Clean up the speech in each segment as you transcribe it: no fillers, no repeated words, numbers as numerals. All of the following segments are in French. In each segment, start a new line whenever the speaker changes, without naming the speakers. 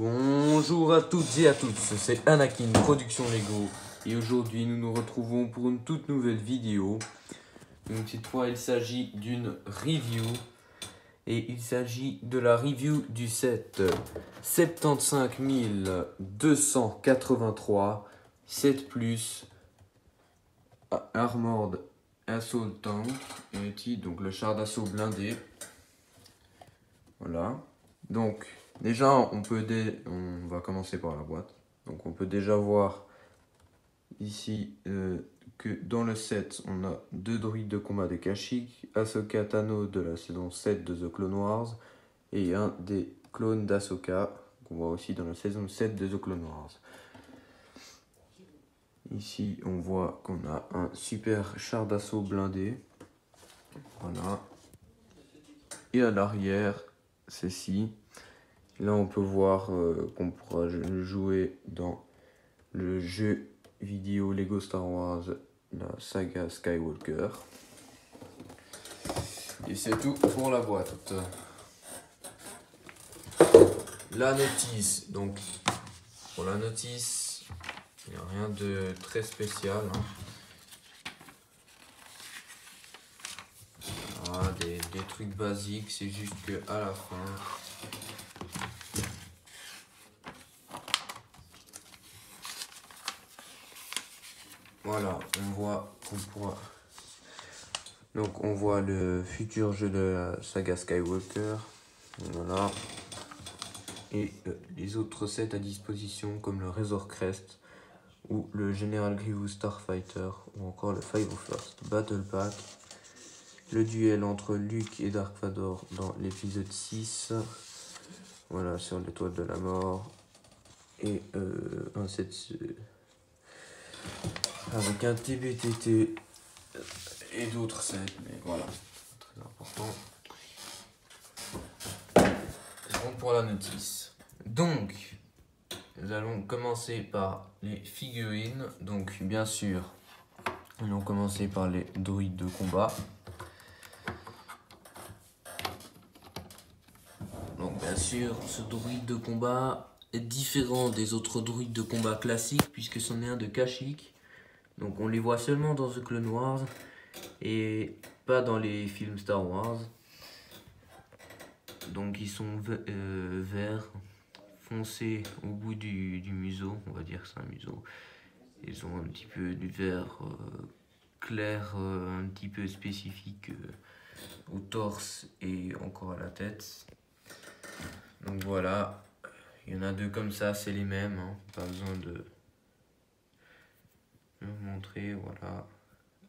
Bonjour à toutes et à tous, c'est Anakin Production Lego et aujourd'hui nous nous retrouvons pour une toute nouvelle vidéo. Donc cette fois il s'agit d'une review et il s'agit de la review du set 75283 7 Plus Armored Assault Tank Unity, donc le char d'assaut blindé. Voilà, donc déjà on va commencer par la boîte. Donc on peut déjà voir ici que dans le set on a deux droïdes de combat de Kashyyyk, Ahsoka Tano de la saison 7 de The Clone Wars et un des clones d'Ahsoka qu'on voit aussi dans la saison 7 de The Clone Wars. Ici on voit qu'on a un super char d'assaut blindé, voilà, et à l'arrière ceci. Là on peut voir qu'on pourra jouer dans le jeu vidéo Lego Star Wars, la saga Skywalker. Et c'est tout pour la boîte. La notice, donc pour la notice, il n'y a rien de très spécial, hein. Voilà, des trucs basiques, c'est juste que à la fin, voilà, on voit qu'on pourra. Donc on voit le futur jeu de la saga Skywalker, voilà, et les autres sets à disposition comme le Razor Crest ou le General Grievous Starfighter ou encore le 501st Battle Pack, le duel entre Luke et Dark Vador dans l'épisode 6, voilà, sur l'étoile de la mort, et un set avec un TBTT et d'autres sets, mais voilà, très important. Donc pour la notice, donc nous allons commencer par les figurines. Donc bien sûr, nous allons commencer par les droïdes de combat. Donc bien sûr, ce droïde de combat est différent des autres droïdes de combat classiques puisque c'en est un de Kashyyyk. Donc on les voit seulement dans The Clone Wars et pas dans les films Star Wars. Donc ils sont verts foncé au bout du museau, on va dire que c'est un museau. Ils ont un petit peu du vert clair, un petit peu spécifique au torse et encore à la tête. Donc voilà, il y en a deux comme ça, c'est les mêmes, hein. Pas besoin de vous montrer, voilà.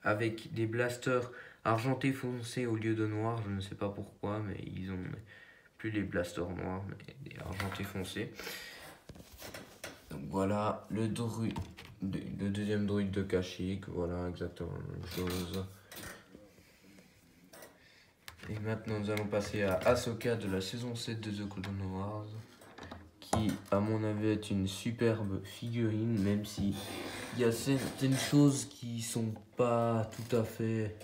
Avec des blasters argentés foncés au lieu de noir, je ne sais pas pourquoi, mais ils ont plus les blasters noirs, mais des argentés foncés. Donc voilà, le deuxième droïde de Kashyyyk, voilà, exactement la même chose. Et maintenant nous allons passer à Ahsoka de la saison 7 de The Clone Wars, qui à mon avis est une superbe figurine, même si il y a certaines choses qui sont pas tout à fait,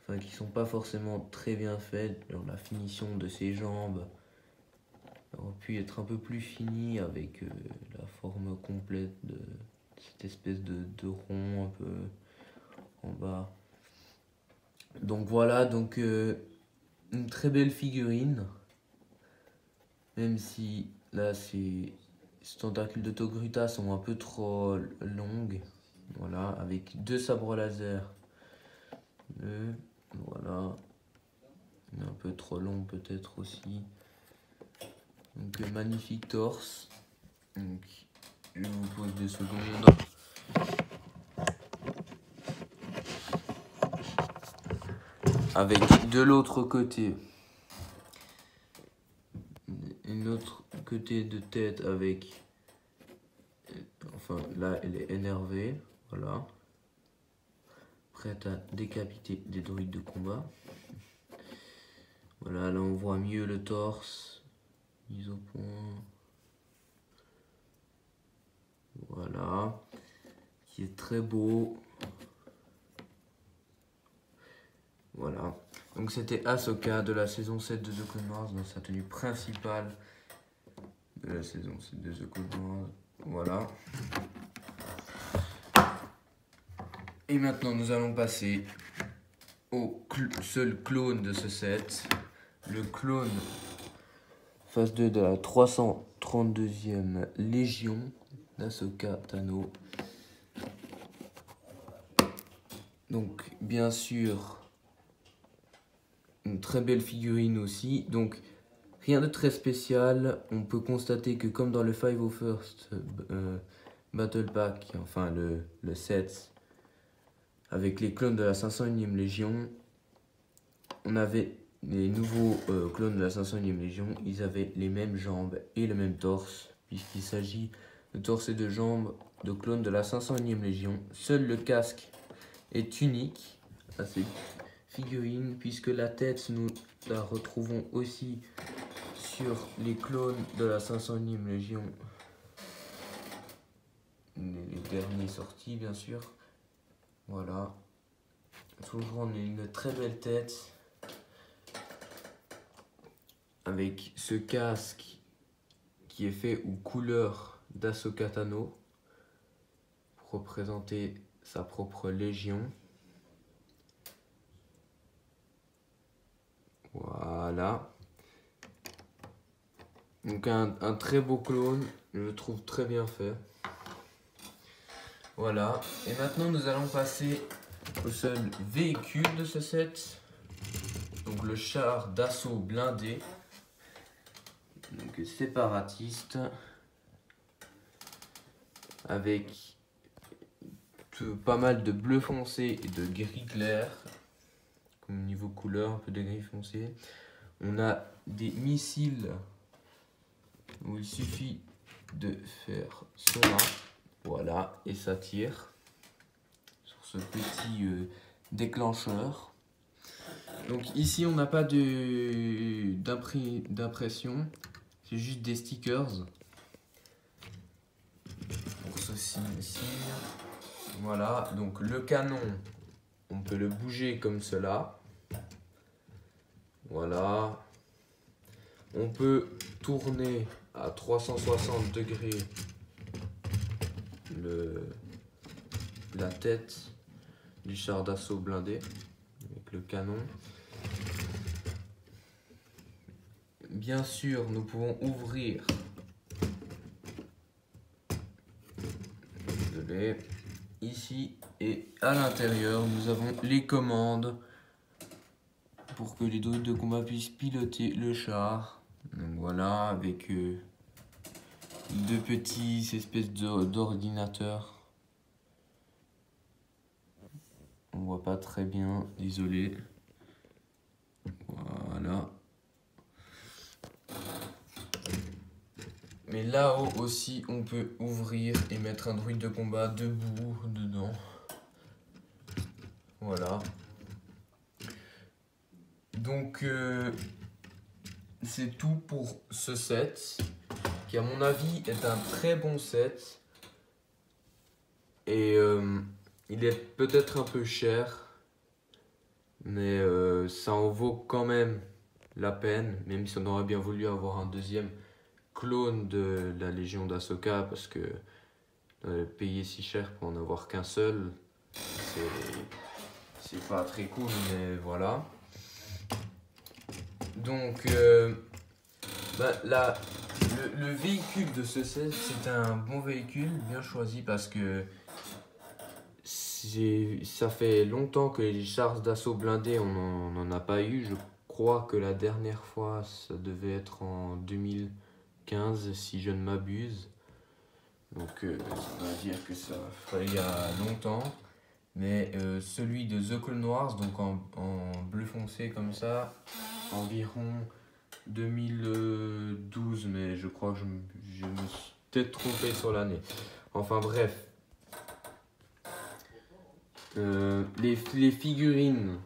enfin qui sont pas forcément très bien faites. Genre la finition de ses jambes aurait pu être un peu plus finie avec la forme complète de cette espèce de rond un peu en bas. Donc voilà, donc une très belle figurine, même si là ces tentacules de Togruta sont un peu trop longues. Voilà, avec deux sabres laser. Voilà, un peu trop long peut-être aussi. Donc magnifique torse. Donc je vous pose 2 secondes. Avec de l'autre côté une autre côté de tête avec, enfin là elle est énervée, voilà, prête à décapiter des droïdes de combat. Voilà, là on voit mieux le torse, mise au point, voilà, qui est très beau. Voilà, donc c'était Ahsoka de la saison 7 de The Clone Wars dans sa tenue principale de la saison 7 de The Cloud Wars. Voilà. Et maintenant, nous allons passer au seul clone de ce set. Le clone phase 2 de la 332e Légion d'Ahsoka Tano. Donc, bien sûr, une très belle figurine aussi. Donc, rien de très spécial. On peut constater que comme dans le 501st Battle Pack, enfin le set, avec les clones de la 501e Légion, on avait les nouveaux clones de la 501e Légion, ils avaient les mêmes jambes et le même torse, puisqu'il s'agit de torse et de jambes de clones de la 501e Légion. Seul le casque est unique à ces figurines, puisque la tête, nous la retrouvons aussi sur les clones de la 501e Légion. Les derniers sortis, bien sûr. Voilà. Toujours on a une très belle tête. Avec ce casque qui est fait aux couleurs d'Ahsoka Tano pour représenter sa propre légion. Voilà. Donc un très beau clone, je le trouve très bien fait. Voilà. Et maintenant nous allons passer au seul véhicule de ce set. Donc le char d'assaut blindé. Donc séparatiste. Avec pas mal de bleu foncé et de gris clair. Comme niveau couleur, un peu de gris foncé. On a des missiles où il suffit de faire cela. Voilà, et ça tire sur ce petit déclencheur. Donc ici on n'a pas d'impression, c'est juste des stickers pour ceci ici. Voilà, donc le canon, on peut le bouger comme cela. Voilà. On peut tourner à 360 degrés la tête du char d'assaut blindé avec le canon. Bien sûr, nous pouvons ouvrir ici et à l'intérieur, nous avons les commandes pour que les droïdes de combat puissent piloter le char. Donc voilà, avec deux petits espèces d'ordinateurs. On voit pas très bien, désolé. Voilà. Mais là-haut aussi, on peut ouvrir et mettre un droïde de combat debout dedans. Voilà. Donc, c'est tout pour ce set, qui à mon avis est un très bon set. Et il est peut-être un peu cher, mais ça en vaut quand même la peine, même si on aurait bien voulu avoir un deuxième clone de la Légion d'Ahsoka, parce que payer si cher pour en avoir qu'un seul, c'est pas très cool, mais voilà. Donc, le véhicule de ce set, c'est un bon véhicule, bien choisi, parce que ça fait longtemps que les chars d'assaut blindés, on n'en a pas eu. Je crois que la dernière fois, ça devait être en 2015, si je ne m'abuse. Donc, ça veut dire que ça fait il y a longtemps. Mais celui de The Clone Wars, donc en bleu foncé comme ça, environ 2012, mais je crois que je me suis peut-être trompé sur l'année. Enfin bref. Les figurines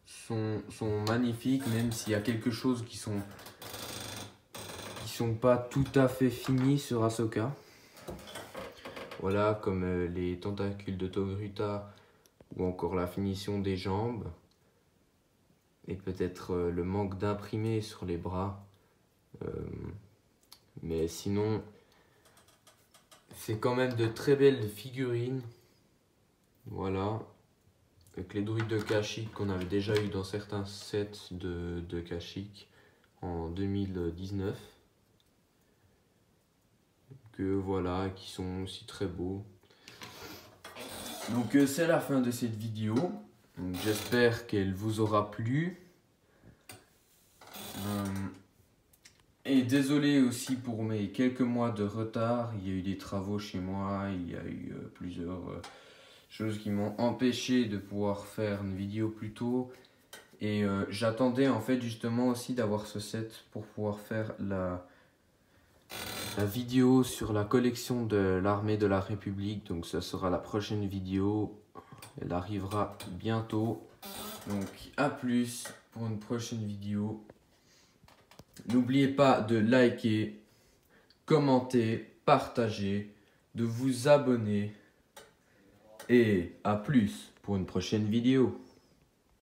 sont magnifiques, même s'il y a quelque chose qui sont pas tout à fait finis sur Ahsoka. Voilà, comme les tentacules de Togruta ou encore la finition des jambes. Et peut-être le manque d'imprimé sur les bras. Mais sinon, c'est quand même de très belles figurines. Voilà. Avec les druides de Kashyyyk qu'on avait déjà eu dans certains sets de Kashyyyk en 2019. Que voilà, qui sont aussi très beaux. Donc c'est la fin de cette vidéo. J'espère qu'elle vous aura plu. Et désolé aussi pour mes quelques mois de retard. Il y a eu des travaux chez moi, il y a eu plusieurs choses qui m'ont empêché de pouvoir faire une vidéo plus tôt. Et j'attendais en fait justement aussi d'avoir ce set pour pouvoir faire la vidéo sur la collection de l'armée de la République. Donc ça sera la prochaine vidéo. Elle arrivera bientôt. Donc à plus pour une prochaine vidéo. N'oubliez pas de liker, commenter, partager, de vous abonner. Et à plus pour une prochaine vidéo.